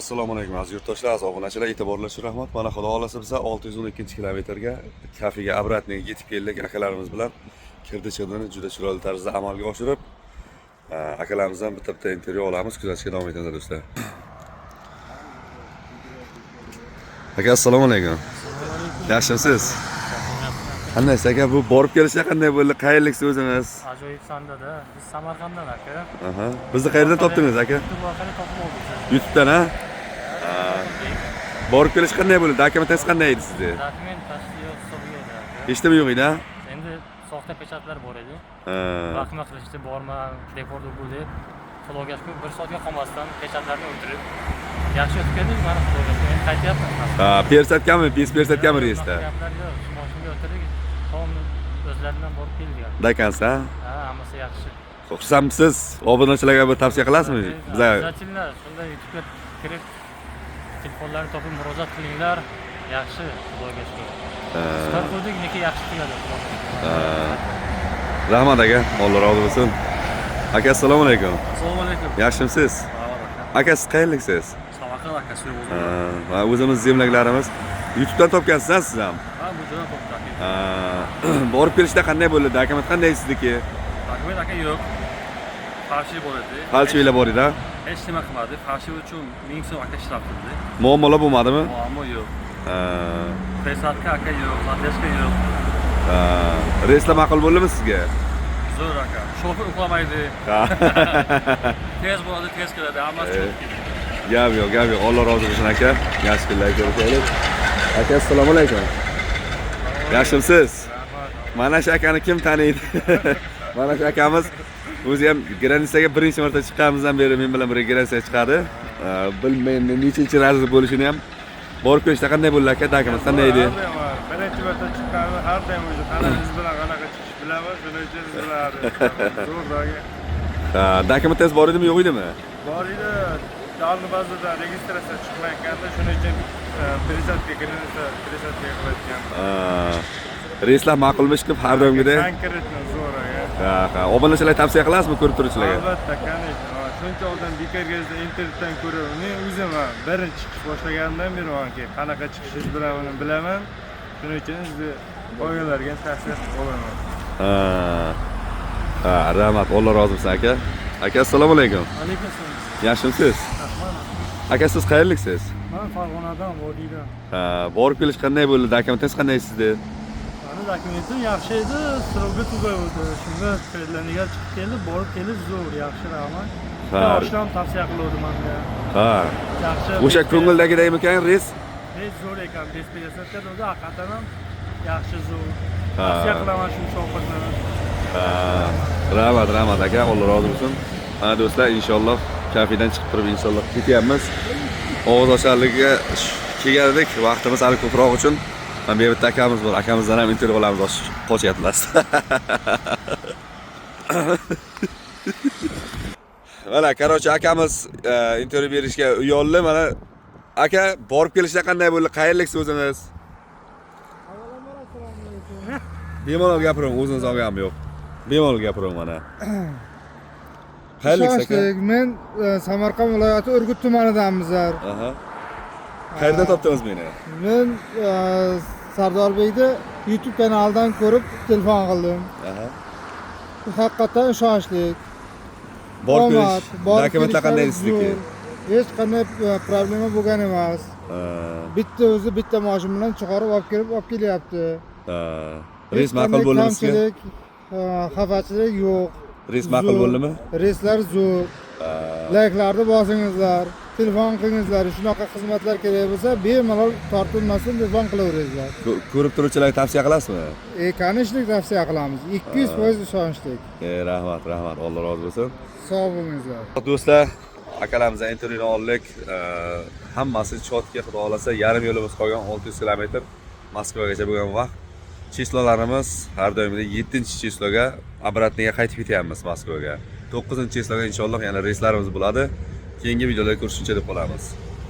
Assalomu alaykum aziz yurtdoshlar, obunachilar, e'tiborlar uchun rahmat. Mana xudo xolasa biz 612-kilometrga kafiga обратныйga yetib keldik akalarimiz bilan. Kirdi-chiqdini juda chiroyli tarzda amalga oshirib, akalarimizdan bitta intervyu olamiz. Kuzatishga davom etinglar do'stlar. Aka, assalomu alaykum. Yaxshimisiz? Qandaysiz aka? Bu borib kelishda qanday bo'ldi? Qayerliksiz o'zingiz? Ajoyib sandada. Biz Samarqanddan aka. Aha. Bizni qayerdan topdingiz aka? YouTube orqali topib oldik. YouTube'dan ha? Borib kelish qanday bo'ldi? Dokumentingiz qanday edi sizda? Dokument tasdiq hisobi yo'q aka. Hech nima yo'q edi, ha? Endi soxta pechatlar bor edi. Ha. Vaqtma qilishdi, borma, deporda bo'ldi. Xudoga shukr, 1 soatga qolmasdan pechatlarni o'tirib yaxshi o'tib keldik. Mana xudoga shukr, endi qaytyapman. Ha, persatganmi? 5 persatganmi reysda? Gaplar yo'q, shu mashinaga o'tirdik. Tom o'zlaridan borib keldik. Dakansa? Ha, hammasi yaxshi. Xursandmisiz? Obunachilarga bir tavsiya qilasizmi? Bizlar Bizlar shunday YouTube'ga kirib telefonlarni topib murojaat qilinglar. Yaxshi, xudoga shukr. Sifat qo'ydik, nega yaxshi qiladi. Rahmat aka, Alloh rozi bo'lsin. Aka, assalomu alaykum. Assalomu alaykum. Yaxshimisiz? Aka, siz qayerliksiz? Samarqand akasi o'zim. Ha, o'zimiz zemlaklarimiz. YouTube'dan topgansiz siz ham? Ha, bu joydan topdik. Ha, borib kelishda qanday bo'ldi? Dokument qanday sizniki? Dokument aka yo'q. Qarshi bo'ladi. Falchiylar bor edi, ha? Hech nima qilmadi. Qarshi uchun 1000 so'm aka ishlab turdi. Muammolar bo'lmadimi? Muammo yo'q. Ha. Presatka aka yo'q, zadeshka yo'q. Ha, reyslar ma'qul bo'ldimi sizga? Zo'r aka. Shofer uxlamaydi. Ha. Tez bo'ladi, tez keladi. Hammasi cho'p. Gap yo'q, gap yo'q. Alloh rozi bo'lsin aka. Yaxshi kunlar ko'rishaylik. Aka, assalomu alaykum. Yaxshimisiz? Mana shu akani kim taniydi? Mana shu akamiz o'zi ham granitsaga birinchi marta chiqqanimizdan beri men bilan birga granitsaga chiqadi. Bilmayman nechinchi razı bo'lishini ham. Borib kelishda qanday bo'ldi aka? Dokument qanday edi? Birinchi marta chiqqanimda har doim o'zi tanamiz bilan qanaqa chiqish bilamiz, shuning uchun biladi. Zo'r doga. Ha, dokumentingiz bor edimi, yo'q edimi? Bor edi. Davlat bazada registratsiya chiqmayotganda, shuning uchun presatka qilayotgan. Reyslar ma'qulmish qilib har doimgidek. Konkretno zo'r aka. Ha, obunachilarga tavsiya qilasizmi ko'rib turuvchilarga? Albatta, конечно. Shuncha odam bekorga internetdan ko'rib, men o'zim birinchi chiqish boshlagandan beri qanaqa chiqishingizni bilaman. Shuning uchun sizni qolganlarga tavsiya qilib qolaman. Ha, rahmat, Alloh rozi bo'lsin aka. Aka, assalomu alaykum. Alaykum assalom. Yaxshimisiz? Rahmat. Aka, siz qayerliksiz? Men Farg'onadan, Vodiydan. Ha, borib kelish qanday bo'ldi? Dokumentingiz qanday sizda? Mani dokumentim yaxshi edi, srogi tugaydi. Shunda tayinlangan chiqib keldi, borib kelish zo'r, yaxshi rahmat. Ha. Oshlam tavsiya qiluvdi menga. Ha. Yaxshi. O'sha ko'ngildagidek ekan reys? Reys zo'r ekan, bespersatga o'zi haqiqatan ham yaxshi zo'r. Ha. Tavsiya qilaman shu shogirdni. Ha. Rahmat aka, Alloh rozi bo'lsin. Mana do'stlar, inshaalloh kafidan chiqib turib inshaalloh ketyapmiz. Og'iz ocharligiga kelgandik, vaqtimiz hali ko'proq uchun. Mana bu yerda akamiz bor. Akamizdan ham intervyu olamiz, qochyapmiz. Mana qarochi akamiz intervyu berishga uyoldi. Mana aka, borib kelishda qanday bo'ldi? Qayerliksiz o'zingiz? Bemalol gapiring, o'zingiz olganim yo'q. Bemalol gapiring mana. Qayerliksiz aka? Men Samarqand viloyati Urgut tumanidanmizlar. Aha. Qayerdan topdingiz meni? Men Sardorbekni YouTube kanalidan ko'rib telefon qildim. Aha. Haqiqatan ishonchli. Borib kelish, dokumentlar qanday sizniki? Hech qanday problema bo'lgan emas. Bitta mashina bilan chiqarib olib kelyapti. Reys ma'qul bo'ldimi sizga? Xafachilik yo'q. Reys ma'qul bo'ldimi? Reyslar zo'r. Layklarni bosingizlar, telefon qilingizlar. Shunaqa xizmatlar kerak bo'lsa, bemalol tortinmasdan telefon qilaverasizlar. Ko'rib turuvchilarga tavsiya qilasizmi? Kanishli tavsiya qilamiz. 200% ishonchli. Rahmat, Alloh rozi bo'lsin. Sog' bo'lingizlar. Do'stlar, akalarimizdan intervyuni oldik. Hammasi chotga xudo xolasa yarim yo'limiz qolgan 600 kilometr Moskvagacha bo'lgan vaqt. Chislolarimiz har doimgidek 7-chisloga обратныйga qaytib ketyapmiz Moskvaga. 9-chisloga inshaalloh yana reyslarimiz bo'ladi. Keyingi videolarda ko'rishguncha deb qolamiz.